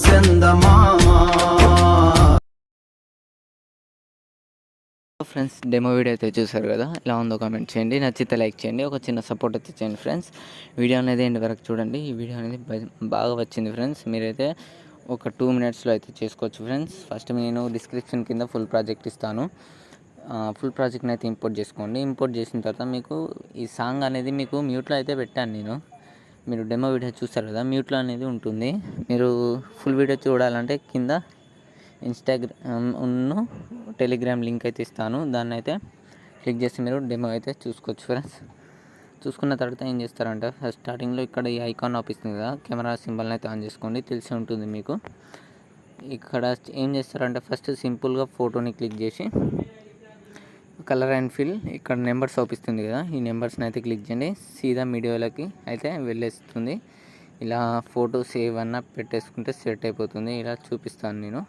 చందమామా. Friends demo video అయితే చూసారు కదా, ఎలా ఉందో కామెంట్ చేయండి, నచ్చితే లైక్ చేయండి, ఒక చిన్న సపోర్ట్ అయితే చేయండి ఫ్రెండ్స్. వీడియో అనేది ఎండ్ వరకు చూడండి. ఈ వీడియో అనేది బాగా వచ్చింది ఫ్రెండ్స్. మీరైతే ఒక 2 మినిట్స్లో అయితే చేసుకోవచ్చు ఫ్రెండ్స్. ఫస్ట్ నేను డిస్క్రిప్షన్ కింద ఫుల్ ప్రాజెక్ట్ ఇస్తాను. ఫుల్ ప్రాజెక్ట్ని అయితే ఇంపోర్ట్ చేసుకోండి. ఇంపోర్ట్ చేసిన తర్వాత మీకు ఈ సాంగ్ అనేది మీకు మ్యూట్లో అయితే పెట్టాను నేను. మీరు డెమో వీడియో చూస్తారు కదా, మ్యూట్లో అనేది ఉంటుంది. మీరు ఫుల్ వీడియో చూడాలంటే కింద ఇన్స్టాగ్రామ్ టెలిగ్రామ్ లింక్ అయితే ఇస్తాను. దాన్ని అయితే క్లిక్ చేసి మీరు డెమో అయితే చూసుకోవచ్చు ఫ్రెండ్స్. చూసుకున్న తర్వాత ఏం చేస్తారంటే ఫస్ట్ స్టార్టింగ్లో ఇక్కడ ఈ ఐకాన్ ఆపిస్తుంది కదా, కెమెరా సింబల్ని అయితే ఆన్ చేసుకోండి, తెలిసి ఉంటుంది మీకు. ఇక్కడ ఏం చేస్తారంటే ఫస్ట్ సింపుల్గా ఫోటోని క్లిక్ చేసి కలర్ అండ్ ఫిల్ ఇక్కడ నెంబర్స్ చూపిస్తుంది కదా, ఈ నెంబర్స్ని అయితే క్లిక్ చేయండి. సీదా మీడియాలోకి అయితే వెళ్ళేస్తుంది. ఇలా ఫోటో సేవ్ అన్న పెట్టేసుకుంటే సెట్ అయిపోతుంది. ఇలా చూపిస్తాను నేను.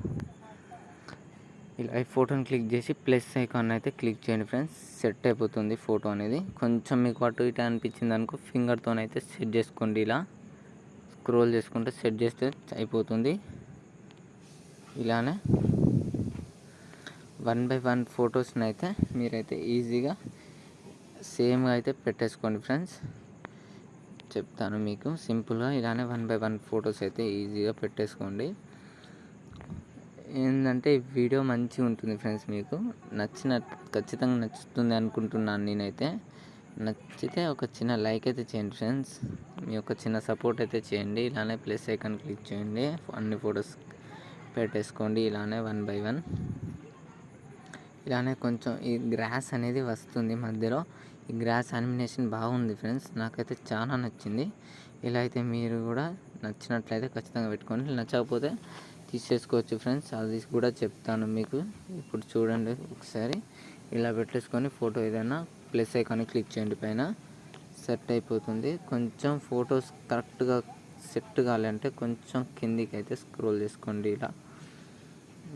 ఇలా ఈ ఫోటోని క్లిక్ చేసి ప్లస్ ఐకాన్ అయితే క్లిక్ చేయండి ఫ్రెండ్స్. సెట్ అయిపోతుంది ఫోటో అనేది. కొంచెం మీకు అటు ఇటు అనిపించింది అనుకో ఫింగర్తో అయితే సెట్ చేసుకోండి. ఇలా స్క్రోల్ చేసుకుంటే సెట్ చేస్తే అయిపోతుంది. ఇలానే 1 by 1 ఫొటోస్ని అయితే మీరైతే ఈజీగా సేమ్గా అయితే పెట్టేసుకోండి ఫ్రెండ్స్. చెప్తాను మీకు సింపుల్గా ఇలానే 1 by 1 ఫొటోస్ అయితే ఈజీగా పెట్టేసుకోండి. ఏంటంటే ఈ వీడియో మంచిగా ఉంటుంది ఫ్రెండ్స్. మీకు ఖచ్చితంగా నచ్చుతుంది అనుకుంటున్నాను నేనైతే. నచ్చితే ఒక చిన్న లైక్ అయితే చేయండి ఫ్రెండ్స్. మీ యొక్క చిన్న సపోర్ట్ అయితే చేయండి. ఇలానే ప్లస్ ఐకాన్ క్లిక్ చేయండి, అన్ని ఫొటోస్ పెట్టేసుకోండి ఇలానే 1 by 1. ఇలానే కొంచెం ఈ గ్రాస్ అనేది వస్తుంది మధ్యలో. ఈ గ్రాస్ యానిమేషన్ బాగుంది ఫ్రెండ్స్, నాకైతే చాలా నచ్చింది. ఇలా అయితే మీరు కూడా నచ్చినట్లయితే ఖచ్చితంగా పెట్టుకోండి, నచ్చకపోతే తీసేసుకోవచ్చు ఫ్రెండ్స్. అది కూడా చెప్తాను మీకు. ఇప్పుడు చూడండి ఒకసారి. ఇలా పెట్టేసుకొని ఫోటో ఏదైనా ప్లస్ ఐకాన్ క్లిక్ చేయండి, పైన సెట్ అయిపోతుంది. కొంచెం ఫొటోస్ కరెక్ట్గా సెట్ కావాలంటే కొంచెం కిందికి అయితే స్క్రోల్ చేసుకోండి. ఇలా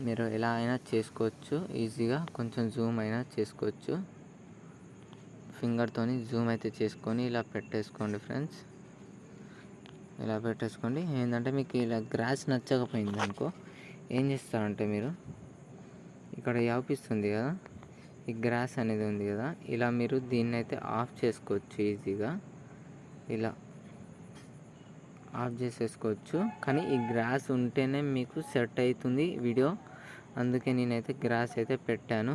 మీరు ఎలా అయినా చేసుకోవచ్చు ఈజీగా. కొంచెం జూమ్ అయినా చేసుకోవచ్చు, ఫింగర్తోని జూమ్ అయితే చేసుకొని ఇలా పెట్టేసుకోండి ఫ్రెండ్స్. ఇలా పెట్టేసుకోండి. ఏంటంటే మీకు ఇలా గ్రాస్ నచ్చకపోయింది అనుకో ఏం చేస్తారంటే మీరు ఇక్కడ యాపిస్తుంది కదా, ఈ గ్రాస్ అనేది ఉంది కదా, ఇలా మీరు దీన్ని అయితే ఆఫ్ చేసుకోవచ్చు ఈజీగా. ఇలా ఆఫ్ చేసేసుకోవచ్చు. కానీ ఈ గ్రాస్ ఉంటేనే మీకు సెట్ అవుతుంది వీడియో. అందుకే నేనైతే గ్రాస్ అయితే పెట్టాను.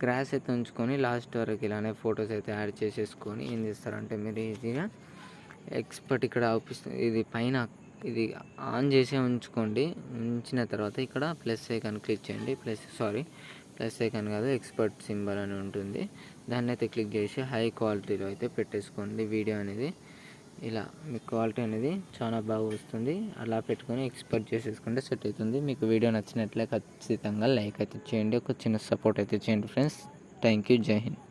గ్రాస్ అయితే ఉంచుకొని లాస్ట్ వరకు ఇలానే ఫొటోస్ అయితే యాడ్ చేసేసుకొని ఏం చేస్తారంటే మీరు ఈజీగా ఎక్స్పర్ట్ ఇక్కడ అవుపిస్తుంది, ఇది పైన ఇది ఆన్ చేసే ఉంచుకోండి. ఉంచిన తర్వాత ఇక్కడ ప్లస్ ఐకాన్ క్లిక్ చేయండి. ప్లస్ ఐకాన్ కాదు, ఎక్స్పర్ట్ సింబల్ అని ఉంటుంది. దాన్ని అయితే క్లిక్ చేసి హై క్వాలిటీలో అయితే పెట్టేసుకోండి వీడియో అనేది. ఇలా మీ క్వాలిటీ అనేది చాలా బాగా వస్తుంది. అలా పెట్టుకొని ఎక్స్పోర్ట్ చేసేసుకుంటే సెట్ అవుతుంది. మీకు వీడియో నచ్చినట్లే ఖచ్చితంగా లైక్ అయితే చేయండి, ఒక చిన్న సపోర్ట్ అయితే చేయండి ఫ్రెండ్స్. Thank you. జై హింద్.